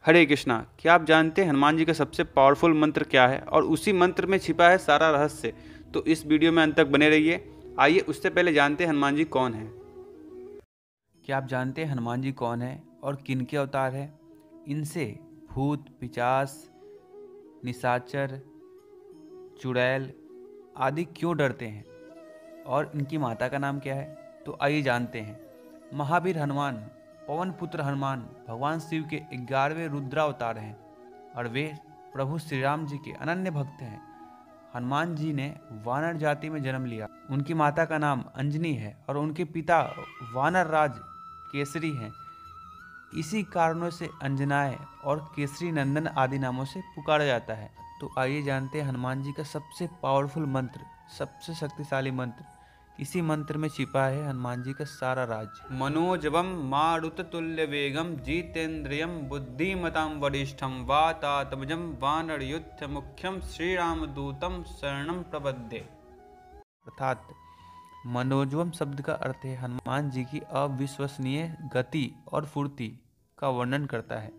हरे कृष्णा। क्या आप जानते हैं हनुमान जी का सबसे पावरफुल मंत्र क्या है और उसी मंत्र में छिपा है सारा रहस्य? तो इस वीडियो में अंत तक बने रहिए। आइए उससे पहले जानते हैं हनुमान जी कौन है। क्या आप जानते हैं हनुमान जी कौन है और किन के अवतार है? इनसे भूत पिशाच, निशाचर, चुड़ैल आदि क्यों डरते हैं और इनकी माता का नाम क्या है? तो आइए जानते हैं। महावीर हनुमान, पवन पुत्र हनुमान भगवान शिव के 11वें रुद्रावतार हैं और वे प्रभु श्री राम जी के अनन्य भक्त हैं। हनुमान जी ने वानर जाति में जन्म लिया। उनकी माता का नाम अंजनी है और उनके पिता वानर राज केसरी हैं। इसी कारणों से अंजनाए और केसरी नंदन आदि नामों से पुकारा जाता है। तो आइए जानते हैं हनुमान जी का सबसे पावरफुल मंत्र, सबसे शक्तिशाली मंत्र। इसी मंत्र में छिपा है हनुमान जी का सारा राज। मनोजवम मारुततुल्य वेगम जितेन्द्रियम बुद्धिमतां वरिष्ठम वातात्मजं वानरयूथ मुख्यम श्री रामदूतम शरणं प्रपद्ये। अर्थात मनोजवम शब्द का अर्थ है हनुमान जी की अविश्वसनीय गति और फुर्ती का वर्णन करता है।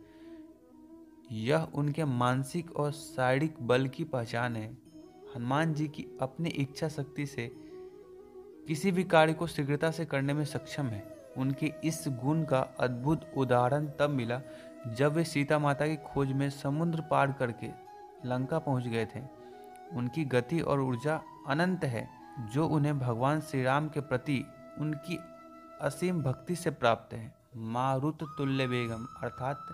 यह उनके मानसिक और शारीरिक बल की पहचान है। हनुमान जी की अपनी इच्छा शक्ति से किसी भी कार्य को शीघ्रता से करने में सक्षम है। उनके इस गुण का अद्भुत उदाहरण तब मिला जब वे सीता माता की खोज में समुद्र पार करके लंका पहुंच गए थे। उनकी गति और ऊर्जा अनंत है जो उन्हें भगवान श्री राम के प्रति उनकी असीम भक्ति से प्राप्त है। मारुत तुल्य वेगम अर्थात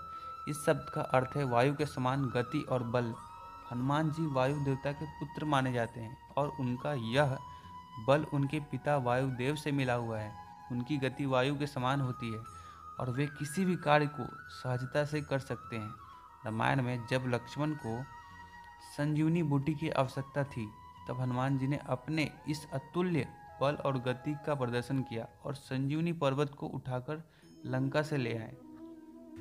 इस शब्द का अर्थ है वायु के समान गति और बल। हनुमान जी वायु देवता के पुत्र माने जाते हैं और उनका यह बल उनके पिता वायुदेव से मिला हुआ है। उनकी गति वायु के समान होती है और वे किसी भी कार्य को सहजता से कर सकते हैं। रामायण में जब लक्ष्मण को संजीवनी बूटी की आवश्यकता थी तब हनुमान जी ने अपने इस अतुल्य बल और गति का प्रदर्शन किया और संजीवनी पर्वत को उठाकर लंका से ले आए।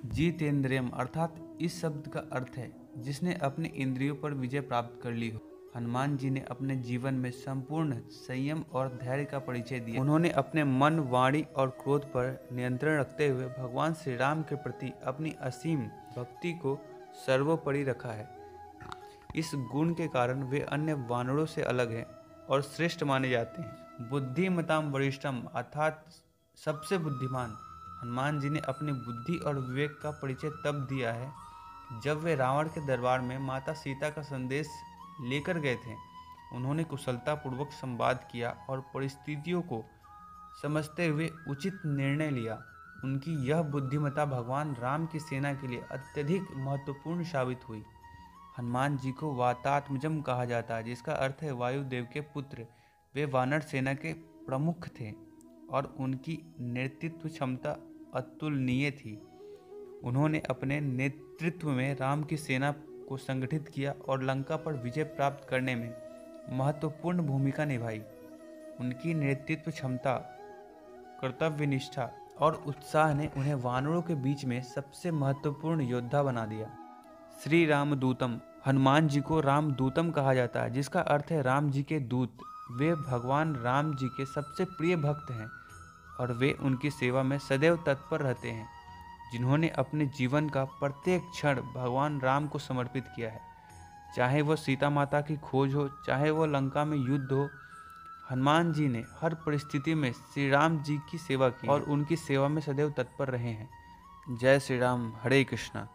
जितेंद्रियम अर्थात इस शब्द का अर्थ है जिसने अपने इंद्रियों पर विजय प्राप्त कर ली हो। हनुमान जी ने अपने जीवन में संपूर्ण संयम और धैर्य का परिचय दिया। उन्होंने अपने मन, वाणी और क्रोध पर नियंत्रण रखते हुए भगवान श्री राम के प्रति अपनी असीम भक्ति को सर्वोपरि रखा है। इस गुण के कारण वे अन्य वानरों से अलग हैं और श्रेष्ठ माने जाते हैं। बुद्धिमताम वरिष्ठम अर्थात सबसे बुद्धिमान। हनुमान जी ने अपनी बुद्धि और विवेक का परिचय तब दिया है जब वे रावण के दरबार में माता सीता का संदेश लेकर गए थे। उन्होंने कुशलतापूर्वक संवाद किया और परिस्थितियों को समझते हुए उचित निर्णय लिया। उनकी यह बुद्धिमत्ता भगवान राम की सेना के लिए अत्यधिक महत्वपूर्ण साबित हुई। हनुमान जी को वातात्मजम कहा जाता है जिसका अर्थ है वायुदेव के पुत्र। वे वानर सेना के प्रमुख थे और उनकी नेतृत्व क्षमता अतुलनीय थी। उन्होंने अपने नेतृत्व में राम की सेना को संगठित किया और लंका पर विजय प्राप्त करने में महत्वपूर्ण भूमिका निभाई। उनकी नेतृत्व क्षमता, कर्तव्यनिष्ठा और उत्साह ने उन्हें वानरों के बीच में सबसे महत्वपूर्ण योद्धा बना दिया। श्री रामदूतम हनुमान जी को रामदूतम कहा जाता है जिसका अर्थ है राम जी के दूत। वे भगवान राम जी के सबसे प्रिय भक्त हैं और वे उनकी सेवा में सदैव तत्पर रहते हैं। जिन्होंने अपने जीवन का प्रत्येक क्षण भगवान राम को समर्पित किया है, चाहे वह सीता माता की खोज हो, चाहे वह लंका में युद्ध हो। हनुमान जी ने हर परिस्थिति में श्री राम जी की सेवा की और उनकी सेवा में सदैव तत्पर रहे हैं। जय श्री राम। हरे कृष्णा।